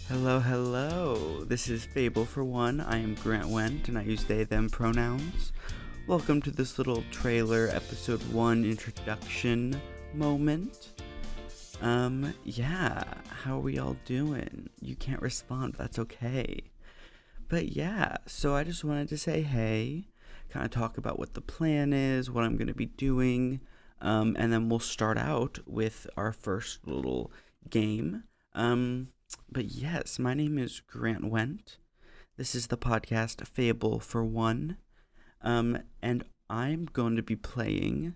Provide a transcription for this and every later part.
Hello, hello. This is Fable for one. I am Grant Went, and I use they, them pronouns. Welcome to this little trailer episode 1 introduction moment. How are we all doing? You can't respond, but that's okay. But yeah, so I just wanted to say hey, kind of talk about what the plan is, what I'm going to be doing, and then we'll start out with our first little game. But yes, my name is Grant Went. This is the podcast Fable for one. And I'm going to be playing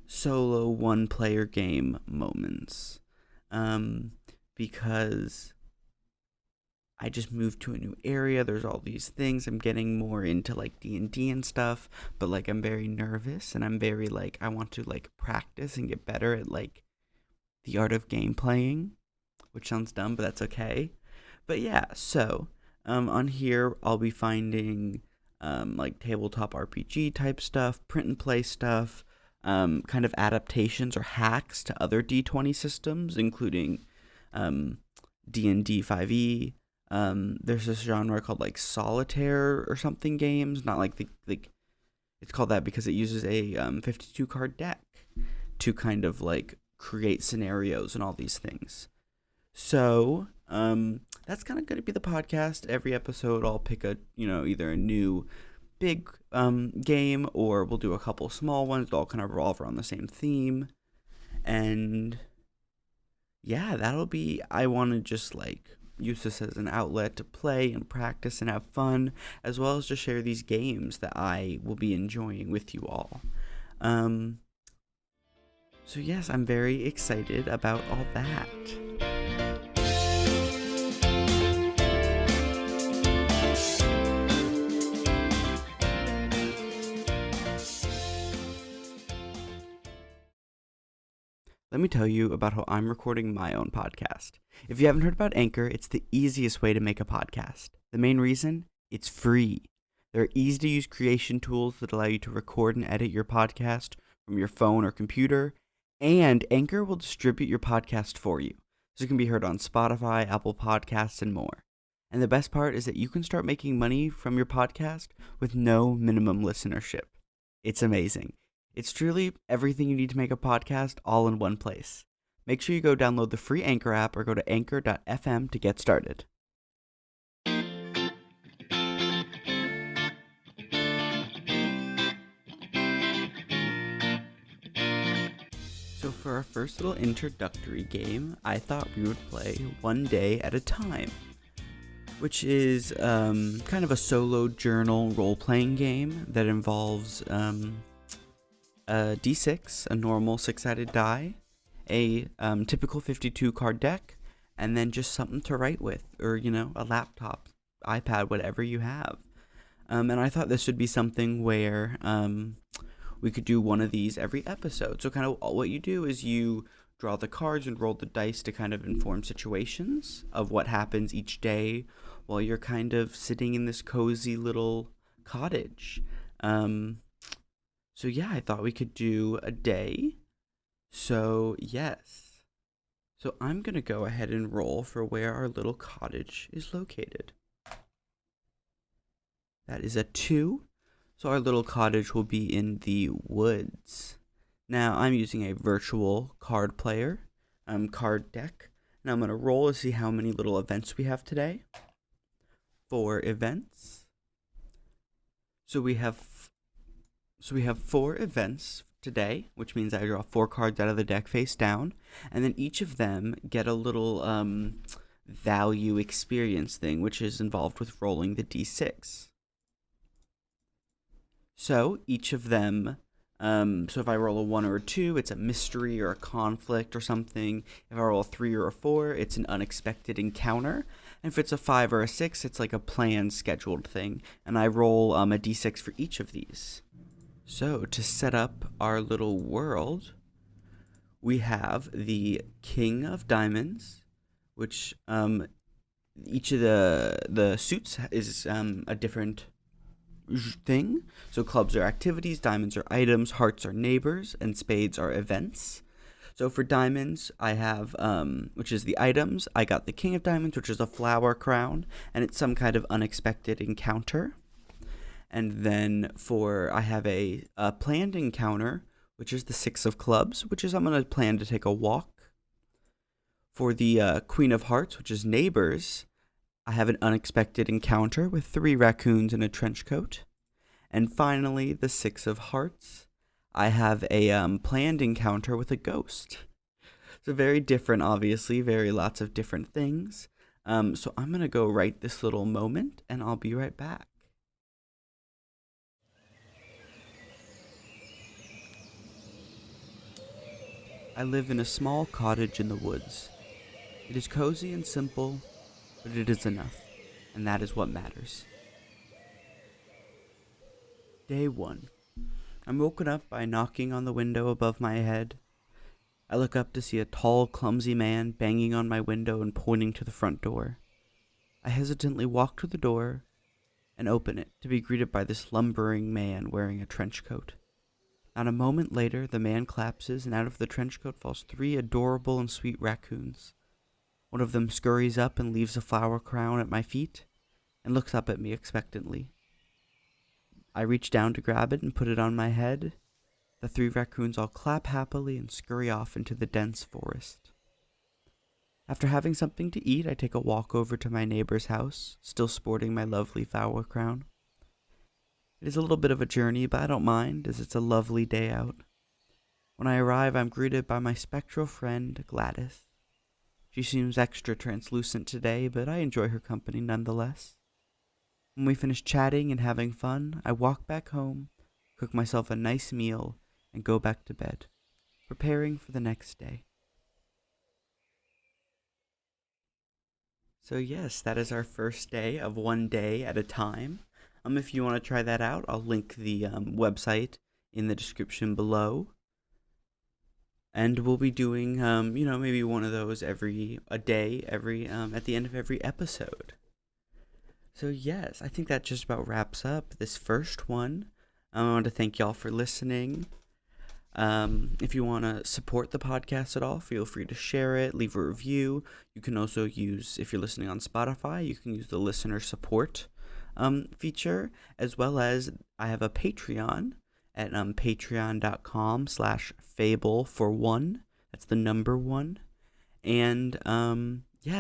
solo one-player game moments. Because I just moved to a new area. There's all these things. I'm getting more into like D&D and stuff, but like I'm very nervous and I'm very like I want to like practice and get better at like the art of game playing, which sounds dumb, but that's okay. But yeah, so on here I'll be finding like tabletop RPG type stuff, print and play stuff, kind of adaptations or hacks to other D20 systems, including D&D 5e. There's this genre called like solitaire or something games, not like it's called that because it uses a 52 card deck to kind of like create scenarios and all these things. So, that's kind of going to be the podcast. Every episode I'll pick either a new big game, or we'll do a couple small ones that all kind of revolve around the same theme. And yeah, I want to just like use this as an outlet to play and practice and have fun, as well as just share these games that I will be enjoying with you all. So yes, I'm very excited about all that. Let me tell you about how I'm recording my own podcast. If you haven't heard about Anchor, it's the easiest way to make a podcast. The main reason? It's free. There are easy-to-use creation tools that allow you to record and edit your podcast from your phone or computer, and Anchor will distribute your podcast for you, so it can be heard on Spotify, Apple Podcasts, and more. And the best part is that you can start making money from your podcast with no minimum listenership. It's amazing. It's truly everything you need to make a podcast all in one place. Make sure you go download the free Anchor app or go to anchor.fm to get started. So for our first little introductory game, I thought we would play One Day at a Time, which is kind of a solo journal role-playing game that involves a d6, a normal 6-sided die, a typical 52 card deck, and then just something to write with, or a laptop, iPad, whatever you have. And I thought this would be something where we could do one of these every episode. So kind of what you do is you draw the cards and roll the dice to kind of inform situations of what happens each day while you're kind of sitting in this cozy little cottage. So yeah, I thought we could do a day. So yes. So I'm going to go ahead and roll for where our little cottage is located. That is a 2. So our little cottage will be in the woods. Now I'm using a virtual card player, card deck. Now I'm going to roll to see how many little events we have today. 4 events. So we have 4 events today, which means I draw 4 cards out of the deck face down, and then each of them get a little value experience thing, which is involved with rolling the d6. So each of them, so if I roll a 1 or a 2, it's a mystery or a conflict or something. If I roll a 3 or a 4, it's an unexpected encounter. And if it's a 5 or a 6, it's like a planned, scheduled thing. And I roll a d6 for each of these. So, to set up our little world, we have the King of Diamonds, which each of the suits is a different thing. So clubs are activities, diamonds are items, hearts are neighbors, and spades are events. So for diamonds, I have, which is the items, I got the King of Diamonds, which is a flower crown, and it's some kind of unexpected encounter. And then I have a planned encounter, which is the Six of Clubs, which is I'm going to plan to take a walk. For the Queen of Hearts, which is neighbors, I have an unexpected encounter with 3 raccoons in a trench coat. And finally, the Six of Hearts, I have a planned encounter with a ghost. So very different, obviously, very lots of different things. So I'm going to go write this little moment, and I'll be right back. I live in a small cottage in the woods. It is cozy and simple, but it is enough, and that is what matters. Day 1. I'm woken up by knocking on the window above my head. I look up to see a tall, clumsy man banging on my window and pointing to the front door. I hesitantly walk to the door and open it to be greeted by this lumbering man wearing a trench coat. Not a moment later, the man collapses, and out of the trench coat falls 3 adorable and sweet raccoons. One of them scurries up and leaves a flower crown at my feet and looks up at me expectantly. I reach down to grab it and put it on my head. The 3 raccoons all clap happily and scurry off into the dense forest. After having something to eat, I take a walk over to my neighbor's house, still sporting my lovely flower crown. It is a little bit of a journey, but I don't mind, as it's a lovely day out. When I arrive, I'm greeted by my spectral friend, Gladys. She seems extra translucent today, but I enjoy her company nonetheless. When we finish chatting and having fun, I walk back home, cook myself a nice meal, and go back to bed, preparing for the next day. So yes, that is our first day of One Day at a Time. If you want to try that out, I'll link the website in the description below. And we'll be doing, maybe one of those at the end of every episode. So yes, I think that just about wraps up this first one. I want to thank y'all for listening. If you want to support the podcast at all, feel free to share it, leave a review. You can also use, if you're listening on Spotify, you can use the listener support feature, as well as I have a Patreon at patreon.com/Fable41. That's the number 1. And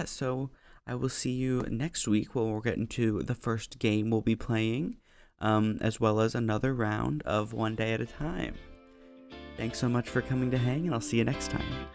so I will see you next week when we'll get into the first game we'll be playing, as well as another round of One Day at a Time. Thanks so much for coming to hang, and I'll see you next time.